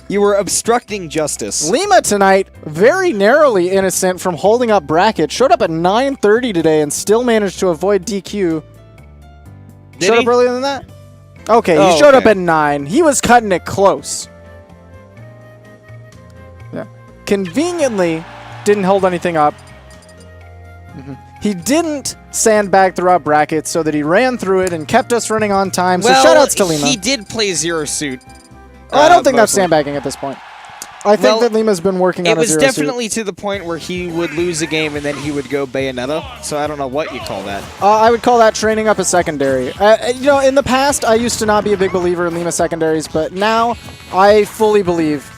You were obstructing justice. Lima tonight, very narrowly innocent from holding up bracket. Showed up at 9:30 today and still managed to avoid DQ. Showed up earlier than that? Okay, he showed up at 9. He was cutting it close. Yeah. Conveniently, didn't hold anything up. He didn't sandbag throughout brackets so that he ran through it and kept us running on time. So shoutouts to Lima. He did play Zero Suit. I don't think that's sandbagging at this point. I think that Lima's been working on a Zero Suit. It was definitely to the point where he would lose a game and then he would go Bayonetta. So I don't know what you call that. I would call that training up a secondary. You know, in the past, I used to not be a big believer in Lima secondaries, but now I fully believe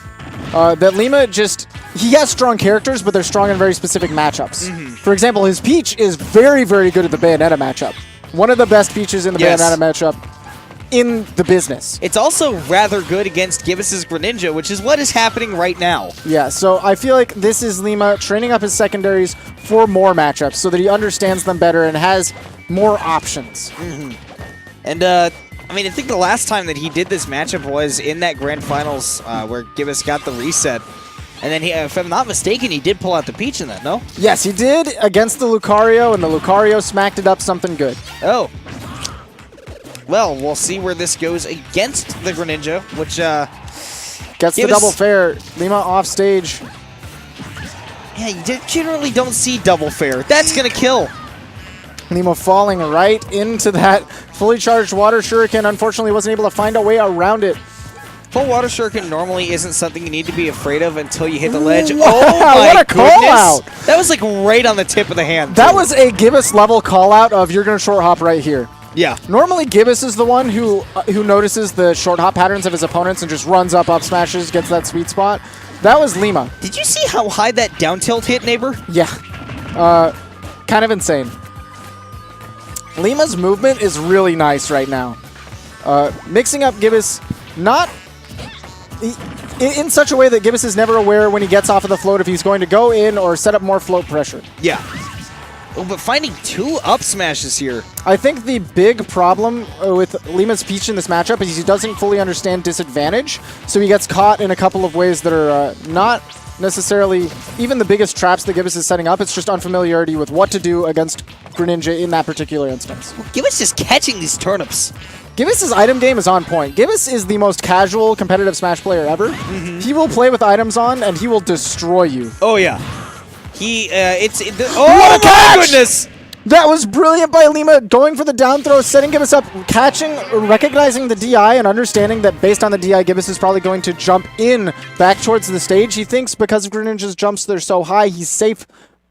that Lima he has strong characters, but they're strong in very specific matchups. For example, his Peach is very, very good at the Bayonetta matchup. One of the best Peaches in the Bayonetta matchup in the business. It's also rather good against Gibus' Greninja, which is what is happening right now. Yeah, so I feel like this is Lima training up his secondaries for more matchups so that he understands them better and has more options. And, I mean, I think the last time that he did this matchup was in that Grand Finals where Gibus got the reset. And then, if I'm not mistaken, he did pull out the Peach in that, no? Yes, he did against the Lucario, and the Lucario smacked it up something good. Oh. Well, we'll see where this goes against the Greninja, which, gets the double fair. Lima off stage. Yeah, you generally don't see double fair. That's going to kill. Lima falling right into that fully charged water shuriken. Unfortunately, wasn't able to find a way around it. Full water shuriken normally isn't something you need to be afraid of until you hit the ledge. Wow, oh my what a call out! That was like right on the tip of the hand. That was a Gibus level call out of you're going to short hop right here. Yeah. Normally, Gibus is the one who notices the short hop patterns of his opponents and just runs up smashes, gets that sweet spot. That was Lima. Did you see how high that down tilt hit, neighbor? Yeah. Kind of insane. Lima's movement is really nice right now. Mixing up Gibus, not in such a way that Gibus is never aware when he gets off of the float if he's going to go in or set up more float pressure. Yeah. Oh, but finding 2 up smashes here. I think the big problem with Lima's Peach in this matchup is he doesn't fully understand disadvantage, so he gets caught in a couple of ways that are not necessarily even the biggest traps that Gibus is setting up. It's just unfamiliarity with what to do against Greninja in that particular instance. Well, Gibus is catching these turnips. Gibus' item game is on point. Gibus is the most casual competitive Smash player ever. He will play with items on, and he will destroy you. Oh, yeah. Oh my goodness! That was brilliant by Lima, going for the down throw, setting Gibus up, catching, recognizing the DI, and understanding that based on the DI, Gibus is probably going to jump in back towards the stage. He thinks because of Greninja's jumps, they're so high, he's safe.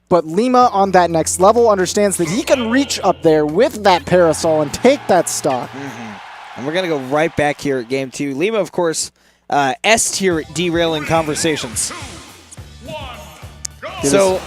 But Lima on that next level understands that he can reach up there with that parasol and take that stock. And we're going to go right back here at Game 2. Lima, of course, S-tier derailing conversations. So,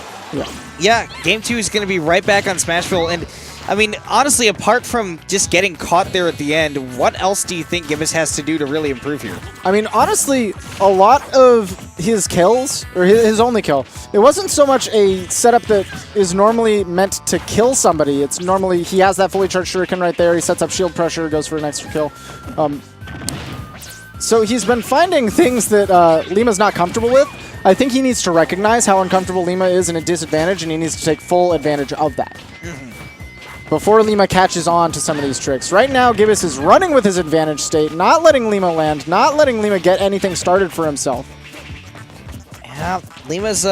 yeah, Game 2 is going to be right back on Smashville. And, I mean, honestly, apart from just getting caught there at the end, what else do you think Gibus has to do to really improve here? I mean, honestly, a lot of his kills, or his only kill, it wasn't so much a setup that is normally meant to kill somebody. It's normally, he has that fully charged shuriken right there, he sets up shield pressure, goes for an extra kill. So he's been finding things that Lima's not comfortable with. I think he needs to recognize how uncomfortable Lima is in a disadvantage, and he needs to take full advantage of that. Before Lima catches on to some of these tricks. Right now, Gibus is running with his advantage state, not letting Lima land, not letting Lima get anything started for himself. Yeah, Lima's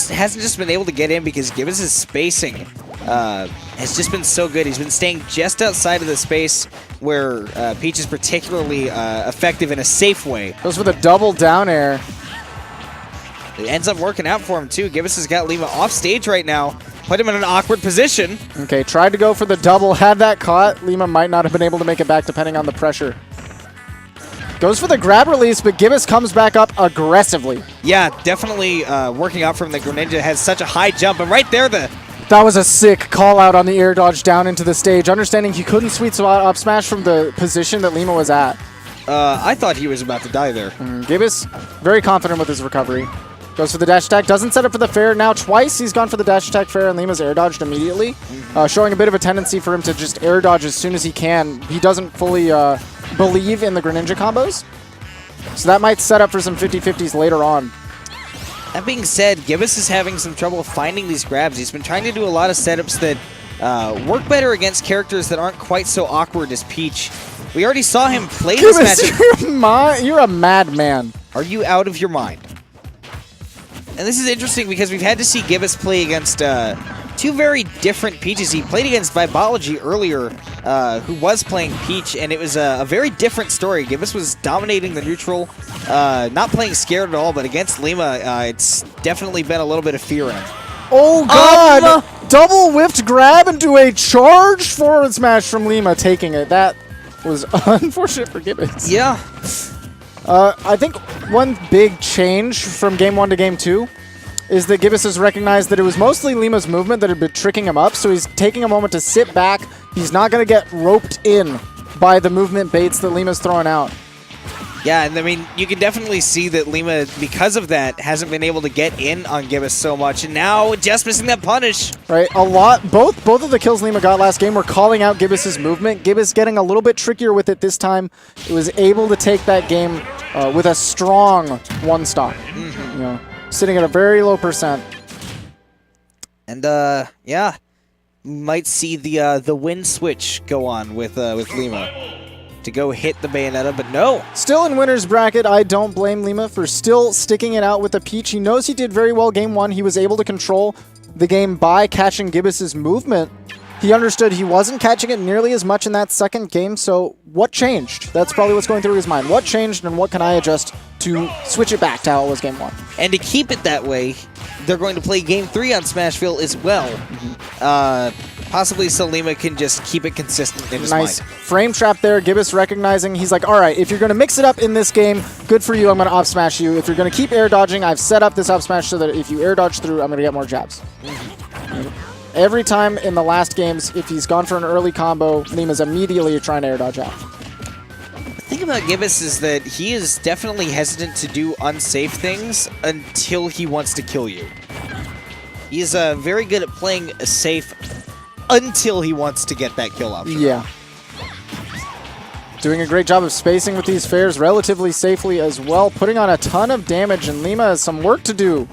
hasn't just been able to get in because Gibus' spacing has just been so good. He's been staying just outside of the space where Peach is particularly effective in a safe way. Goes for the double down air. It ends up working out for him, too. Gibus has got Lima off stage right now. Put him in an awkward position. Okay, tried to go for the double. Had that caught, Lima might not have been able to make it back depending on the pressure. Goes for the grab release, but Gibus comes back up aggressively. Yeah, definitely working out from the Greninja. Has such a high jump. And right there, that was a sick call out on the air dodge down into the stage. Understanding he couldn't sweet spot up smash from the position that Lima was at. I thought he was about to die there. Gibus, very confident with his recovery. Goes for the dash attack, doesn't set up for the fair. Now twice he's gone for the dash attack fair, and Lima's air dodged immediately, showing a bit of a tendency for him to just air dodge as soon as he can. He doesn't fully believe in the Greninja combos. So that might set up for some 50-50s later on. That being said, Gibus is having some trouble finding these grabs. He's been trying to do a lot of setups that work better against characters that aren't quite so awkward as Peach. We already saw him play this matchup. You're a madman. Are you out of your mind? And this is interesting because we've had to see Gibus play against two very different Peaches. He played against Vibology earlier, who was playing Peach, and it was a very different story. Gibus was dominating the neutral, not playing scared at all, but against Lima, it's definitely been a little bit of fear in him. Oh, God! Double whiffed grab into a charged forward smash from Lima, taking it. That was unfortunate for Gibus. Yeah. I think one big change from Game 1 to Game 2 is that Gibus has recognized that it was mostly Lima's movement that had been tricking him up, so he's taking a moment to sit back. He's not going to get roped in by the movement baits that Lima's throwing out. Yeah, and I mean, you can definitely see that Lima, because of that, hasn't been able to get in on Gibus so much, and now just missing that punish. Right, both of the kills Lima got last game were calling out Gibus's movement. Gibus getting a little bit trickier with it this time. It was able to take that game with a strong one stock. You know, sitting at a very low percent. And yeah, might see the win switch go on with Lima to go hit the Bayonetta, but no. Still in winner's bracket, I don't blame Lima for still sticking it out with the Peach. He knows he did very well Game 1. He was able to control the game by catching Gibus's movement. He understood he wasn't catching it nearly as much in that second game, so what changed? That's probably what's going through his mind. What changed and what can I adjust to switch it back to how it was Game 1? And to keep it that way, they're going to play Game 3 on Smashville as well. Possibly so Lima can just keep it consistent in his nice mind. Frame trap there. Gibus recognizing, he's like, all right, if you're going to mix it up in this game, good for you, I'm going to up smash you. If you're going to keep air dodging, I've set up this up smash so that if you air dodge through, I'm going to get more jabs. Every time in the last games, if he's gone for an early combo, Lima's immediately trying to air dodge out. The thing about Gibus is that he is definitely hesitant to do unsafe things until he wants to kill you. He's very good at playing safe until he wants to get that kill option. Yeah. Doing a great job of spacing with these fares relatively safely as well, putting on a ton of damage, and Lima has some work to do.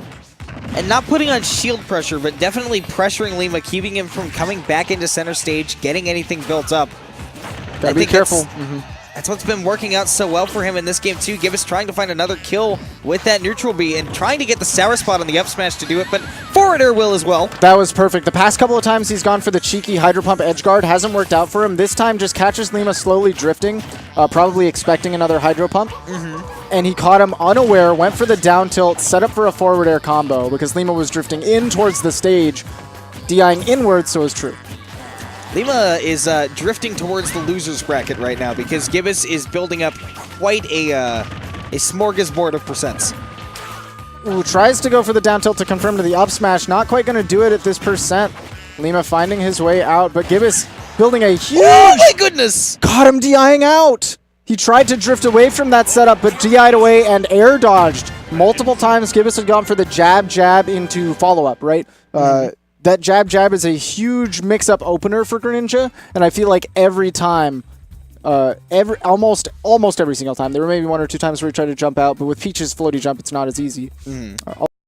And not putting on shield pressure, but definitely pressuring Lima, keeping him from coming back into center stage, getting anything built up. Gotta be careful. That's what's been working out so well for him in this game too. Gibus trying to find another kill with that neutral B and trying to get the sour spot on the up smash to do it, but forward air will as well. That was perfect. The past couple of times he's gone for the cheeky Hydro Pump edge guard. Hasn't worked out for him. This time just catches Lima slowly drifting, probably expecting another Hydro Pump. And he caught him unaware, went for the down tilt, set up for a forward air combo because Lima was drifting in towards the stage, DIing inwards, so it was true. Lima is drifting towards the loser's bracket right now because Gibus is building up quite a smorgasbord of percents. Ooh, tries to go for the down tilt to confirm to the up smash. Not quite going to do it at this percent. Lima finding his way out, but Gibus building a huge... Oh my goodness! Got him DIing out! He tried to drift away from that setup, but DI'd away and air dodged. Multiple times Gibus had gone for the jab into follow-up, right? That jab is a huge mix-up opener for Greninja, and I feel like every time, almost every single time, there were maybe one or two times where he tried to jump out, but with Peach's floaty jump, it's not as easy.